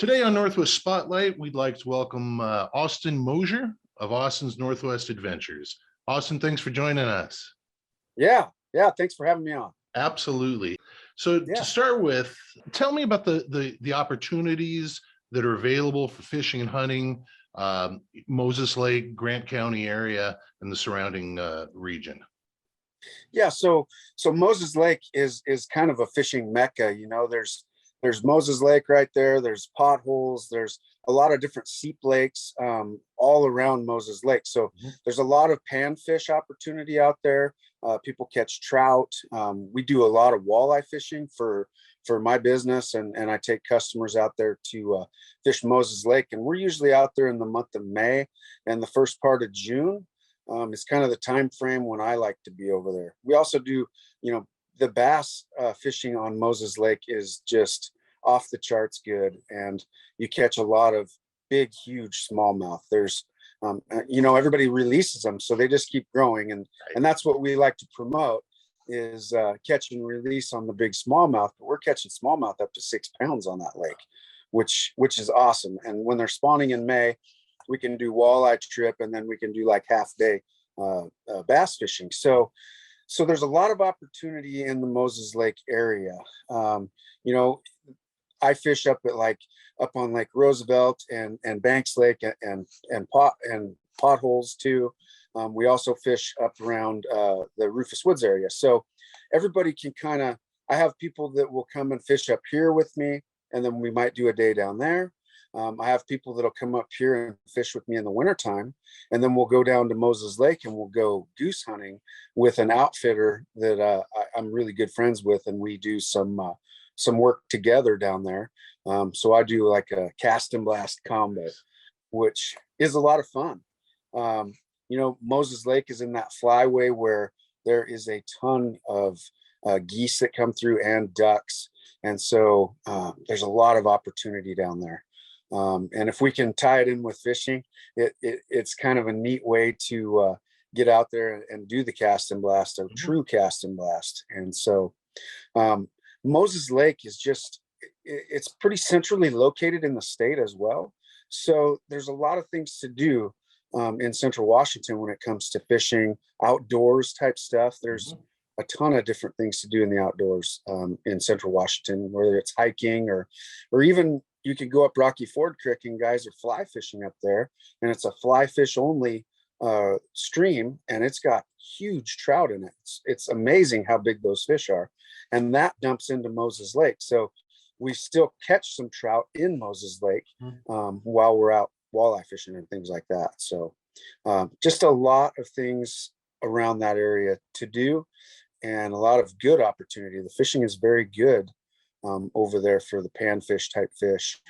Today on Northwest Spotlight, we'd like to welcome Austin Mosier of Austin's Northwest Adventures. Austin, thanks for joining us. Yeah. Thanks for having me on. Absolutely. So to start with, tell me about the opportunities that are available for fishing and hunting, Moses Lake, Grant County area, and the surrounding region. Yeah. So Moses Lake is kind of a fishing mecca. There's Moses Lake right there. There's potholes. There's a lot of different seep lakes all around Moses Lake. So there's a lot of panfish opportunity out there. People catch trout. We do a lot of walleye fishing for my business, and I take customers out there to fish Moses Lake. And we're usually out there in the month of May and the first part of June. It's kind of the time frame when I like to be over there. We also do, the bass fishing on Moses Lake is just off the charts good, and you catch a lot of big, huge smallmouth. There's, everybody releases them, so they just keep growing, and that's what we like to promote is catch and release on the big smallmouth. But we're catching smallmouth up to 6 pounds on that lake, which is awesome. And when they're spawning in May, we can do walleye trip, and then we can do like half day bass fishing. So there's a lot of opportunity in the Moses Lake area. I fish up on Lake Roosevelt and Banks Lake and potholes too. We also fish up around the Rufus Woods area. So everybody can I have people that will come and fish up here with me, and then we might do a day down there. I have people that'll come up here and fish with me in the wintertime, and then we'll go down to Moses Lake and we'll go goose hunting with an outfitter that I'm really good friends with, and we do some work together down there. So I do like a cast and blast combo, which is a lot of fun. Moses Lake is in that flyway where there is a ton of geese that come through and ducks. And so there's a lot of opportunity down there. And if we can tie it in with fishing, it's kind of a neat way to get out there and do the cast and blast, a true cast and blast. And so Moses Lake it's pretty centrally located in the state as well. So there's a lot of things to do in Central Washington when it comes to fishing, outdoors type stuff. There's a ton of different things to do in the outdoors in Central Washington, whether it's hiking or even you could go up Rocky Ford Creek and guys are fly fishing up there, and it's a fly fish only stream, and it's got huge trout in it. It's amazing how big those fish are, and that dumps into Moses Lake. So we still catch some trout in Moses Lake while we're out walleye fishing and things like that. So just a lot of things around that area to do, and a lot of good opportunity. The fishing is very good over there for the panfish type fish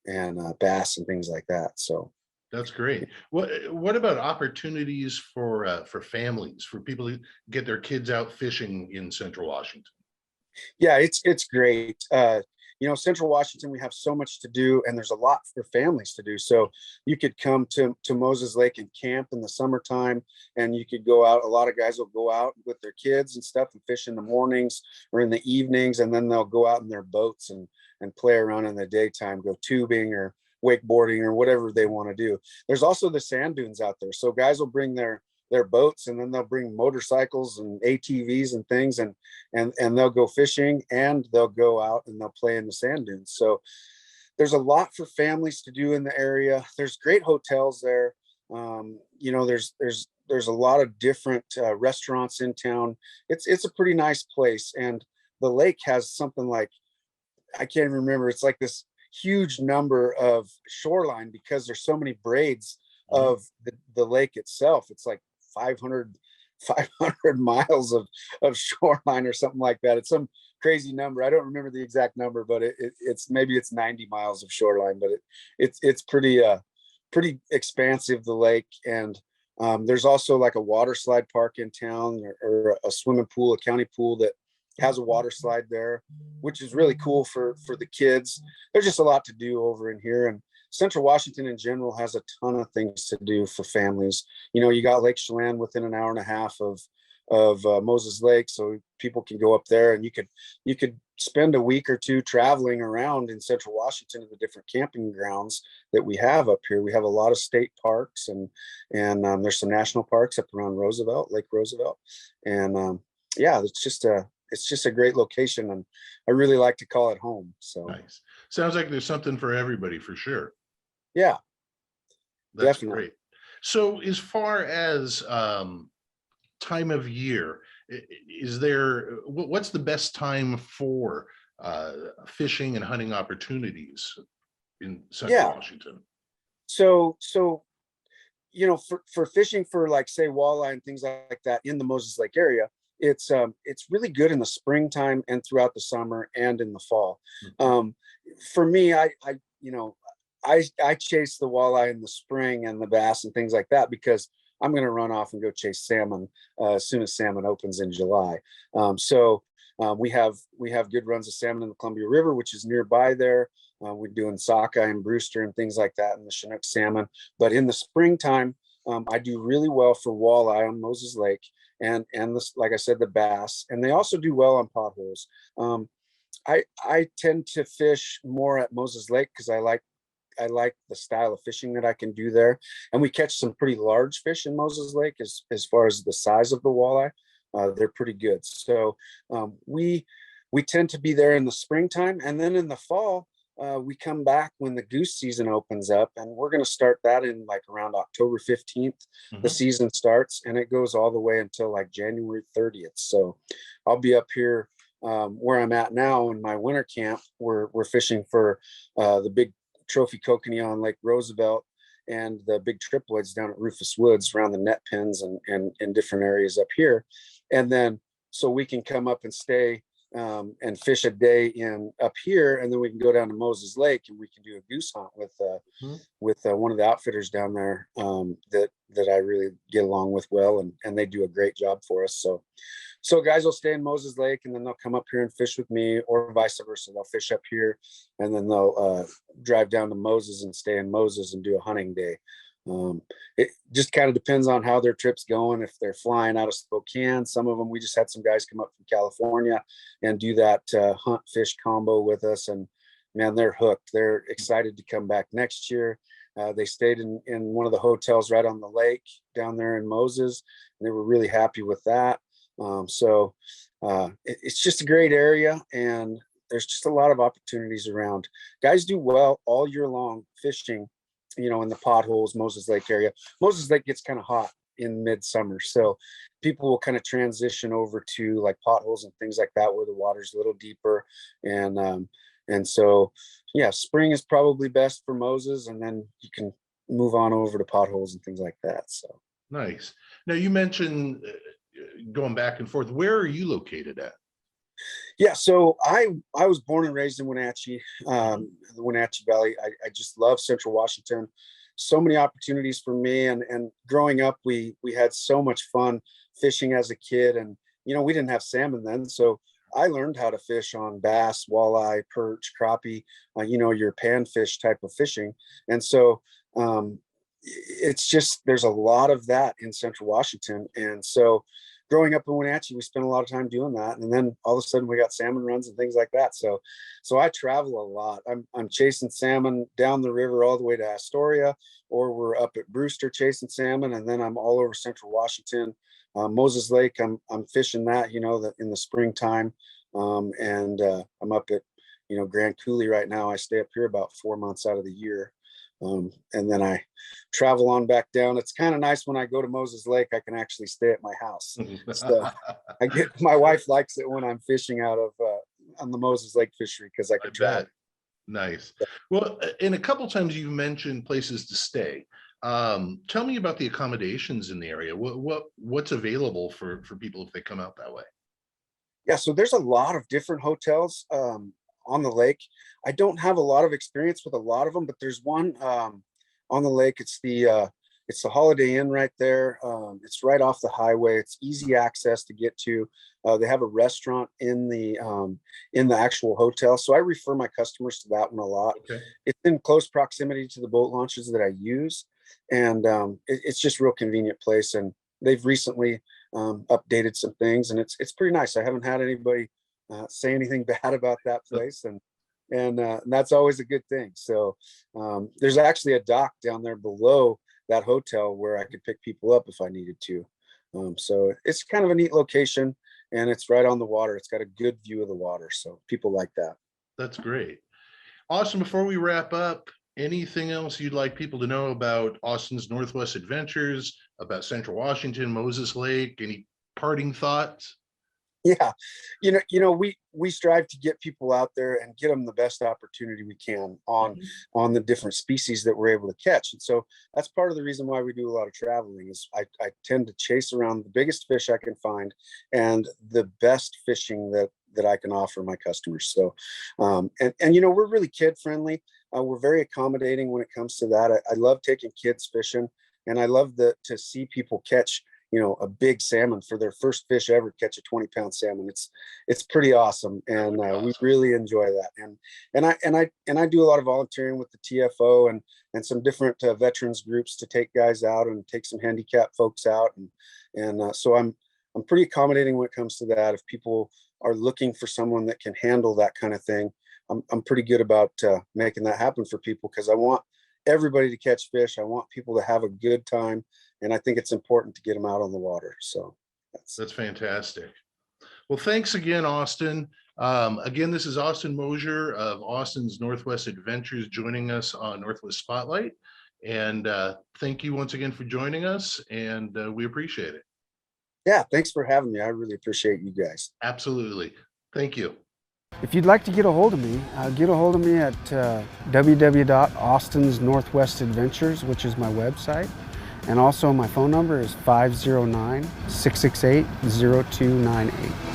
and bass and things like that. So that's great. What about opportunities for families, for people to get their kids out fishing in Central Washington? Yeah, it's great. Central Washington, we have so much to do, and there's a lot for families to do. So you could come to Moses Lake and camp in the summertime, and you could go out. A lot of guys will go out with their kids and stuff and fish in the mornings or in the evenings, and then they'll go out in their boats and play around in the daytime, go tubing or wakeboarding or whatever they want to do. There's also the sand dunes out there. So guys will bring their boats, and then they'll bring motorcycles and ATVs and things, and they'll go fishing, and they'll go out and they'll play in the sand dunes. So there's a lot for families to do in the area. There's great hotels there. There's a lot of different restaurants in town. It's a pretty nice place, and the lake has something like, I can't even remember. It's like this huge number of shoreline because there's so many braids of the lake itself. It's like 500 miles of shoreline or something like that. It's some crazy number. I don't remember the exact number, but it's maybe it's 90 miles of shoreline, but it's pretty expansive, the lake. And there's also like a water slide park in town, or a swimming pool, a county pool that has a water slide there, which is really cool for the kids. There's just a lot to do over in here, and Central Washington in general has a ton of things to do for families. You got Lake Chelan within an hour and a half of Moses Lake, so people can go up there, and you could spend a week or two traveling around in Central Washington to the different camping grounds that we have up here. We have a lot of state parks, and there's some national parks up around Roosevelt, Lake Roosevelt, and yeah, it's just a great location, and I really like to call it home. So Nice. Sounds like there's something for everybody for sure. yeah, That's definitely. great. So as far as time of year, is there, what's the best time for fishing and hunting opportunities in Central Yeah. Washington? So for fishing for, like, say, walleye and things like that in the Moses Lake area, it's really good in the springtime and throughout the summer and in the fall. Mhm. For me, I chase the walleye in the spring and the bass and things like that because I'm going to run off and go chase salmon as soon as salmon opens in July. We have good runs of salmon in the Columbia River, which is nearby there. We're doing sockeye and brewster and things like that, and the Chinook salmon. But in the springtime, I do really well for walleye on Moses Lake, and this, like I said, the bass, and they also do well on potholes. I tend to fish more at Moses Lake because I like the style of fishing that I can do there, and we catch some pretty large fish in Moses Lake as far as the size of the walleye. They're pretty good. So we tend to be there in the springtime, and then in the fall we come back when the goose season opens up, and we're going to start that in like around October 15th. The Mhm. season starts, and it goes all the way until like January 30th. So I'll be up here where I'm at now in my winter camp. We're fishing for the big trophy kokanee on Lake Roosevelt and the big triploids down at Rufus Woods around the net pins and different areas up here. And then so we can come up and stay and fish a day in up here, and then we can go down to Moses Lake and we can do a goose hunt Mhm. with one of the outfitters down there that I really get along with well, and they do a great job for us. So guys will stay in Moses Lake, and then they'll come up here and fish with me, or vice versa. They'll fish up here, and then they'll drive down to Moses and stay in Moses and do a hunting day. It just kind of depends on how their trip's going. If they're flying out of Spokane, some of them, we just had some guys come up from California and do that hunt fish combo with us, and man, they're hooked. They're excited to come back next year. They stayed in one of the hotels right on the lake down there in Moses, and they were really happy with that. It's just a great area, and there's just a lot of opportunities around. Guys do well all year long fishing, in the potholes, Moses Lake area. Moses Lake gets kind of hot in midsummer, so people will kind of transition over to like potholes and things like that where the water's a little deeper, and so yeah, spring is probably best for Moses, and then you can move on over to potholes and things like that. So Nice. Now you mentioned going back and forth. Where are you located at? yeah, so I was born and raised in Wenatchee, the Wenatchee Valley. I just love Central Washington. So many opportunities for me, and growing up, we had so much fun fishing as a kid, and we didn't have salmon then, so I learned how to fish on bass, walleye, perch, crappie, your panfish type of fishing, and so it's just there's a lot of that in Central Washington, and so growing up in Wenatchee, we spent a lot of time doing that, and then all of a sudden we got salmon runs and things like that. So I travel a lot. I'm chasing salmon down the river all the way to Astoria, or we're up at Brewster chasing salmon, and then I'm all over Central Washington. Moses Lake, I'm fishing that, in the springtime, and I'm up at Grand Coulee right now. I stay up here about 4 months out of the year. And then I travel on back down. It's kind of nice when I go to Moses Lake, I can actually stay at my house. So my wife likes it when I'm fishing out of on the Moses Lake fishery because I I can travel. bet. Nice. Well, in a couple times you've mentioned places to stay. Tell me about the accommodations in the area. What's available for people if they come out that way? Yeah, so there's a lot of different hotels on the lake. I don't have a lot of experience with a lot of them, but there's one on the lake. It's the Holiday Inn right there. It's right off the highway. It's easy access to get to. They have a restaurant in the actual hotel, so I refer my customers to that one a lot. Okay. It's in close proximity to the boat launches that I use, and it's just a real convenient place. And they've recently updated some things, and it's pretty nice. I haven't had anybody say anything bad about that place, and that's always a good thing. So there's actually a dock down there below that hotel where I could pick people up if I needed to. So it's kind of a neat location, and it's right on the water. It's got a good view of the water, so people like that. That's great. Austin, before we wrap up, anything else you'd like people to know about Austin's Northwest Adventures, about Central Washington, Moses Lake? Any parting thoughts? Yeah, we strive to get people out there and get them the best opportunity we can on the different species that we're able to catch. And so that's part of the reason why we do a lot of traveling. Is I tend to chase around the biggest fish I can find and the best fishing that I can offer my customers. So and we're really kid friendly. We're very accommodating when it comes to that. I love taking kids fishing, and I love to see people catch a big salmon for their first fish ever, catch a 20-pound salmon. It's pretty awesome. And we really enjoy that. And I do a lot of volunteering with the TFO and some different veterans groups to take guys out and take some handicapped folks out. And so I'm pretty accommodating when it comes to that. If people are looking for someone that can handle that kind of thing, I'm pretty good about making that happen for people, because I want everybody to catch fish. I want people to have a good time. And I think it's important to get them out on the water. So that's fantastic. Well, thanks again, Austin. Again, this is Austin Mosier of Austin's Northwest Adventures joining us on Northwest Spotlight. And thank you once again for joining us. And we appreciate it. Yeah, thanks for having me. I really appreciate you guys. Absolutely. Thank you. If you'd like to get a hold of me, get a hold of me at www.austonsnorthwestadventures, which is my website. And also my phone number is 509-668-0298.